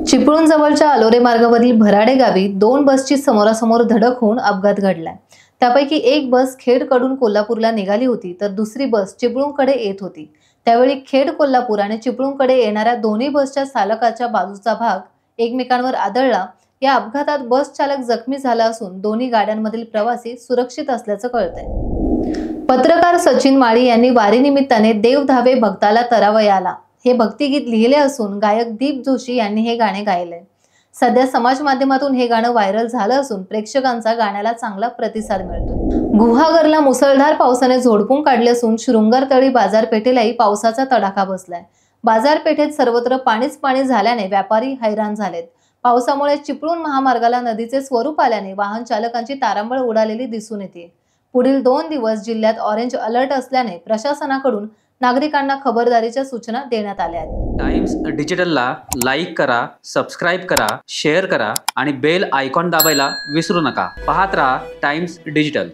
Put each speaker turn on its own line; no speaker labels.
चिपळूण जवळच्या अलोरे मार्गावरील भराडे गावी दोन बसची समोरासमोर धडक होऊन अपघात घडलाय। त्यापैकी एक बस खेडकडून कोल्हापूरला निघाली होती तर दुसरी बस चिपळूणकडे येत होती। त्यावेळी खेड कोल्हापूर आणि चिपळूणकडे येणाऱ्या दोन्ही बसच्या चालकाच्या बाजूचा भाग एकमेकांवर आदळला। या अपघातात बस चालक जखमी झाला असून दोन्ही गाड्यांमधील प्रवासी सुरक्षित असल्याचं कळतंय। पत्रकार सचिन माळी यांनी वारीनिमित्ताने देव धावे भक्ताला तरावयाला हे भक्तिगीत लिहिले असून गायक दीप जोशी यांनी हे गाणे गायले। सध्या समाज माध्यमातून हे गाणं व्हायरल झालं असून प्रेक्षकांचा गाण्याला चांगला प्रतिसाद मिळतोय। गुहागरला मुसळधार पावसाने झोडपून काढले असून शृंगारतळी बाजारपेठेलाही पावसाचा तडाखा बसलाय। बाजारपेठेत सर्वत्र पाणीच पाणी झाल्याने व्यापारी हैराण झालेत। पावसामुळे चिपळूण महामार्गाला नदीचे स्वरूप आल्याने वाहन चालकांची तारांबळ उडालेली दिसून येते। पुढील 2 दिवस जिल्ह्यात ऑरेंज अलर्ट असल्याने प्रशासनाकडून नागरिकांना खबरदारीच्या सूचना देण्यात आल्या आहेत।
टाइम्स डिजिटलला लाईक करा, सबस्क्राइब करा, शेअर करा आणि बेल आयकॉन दाबायला विसरू नका। पाहत रहा टाइम्स डिजिटल।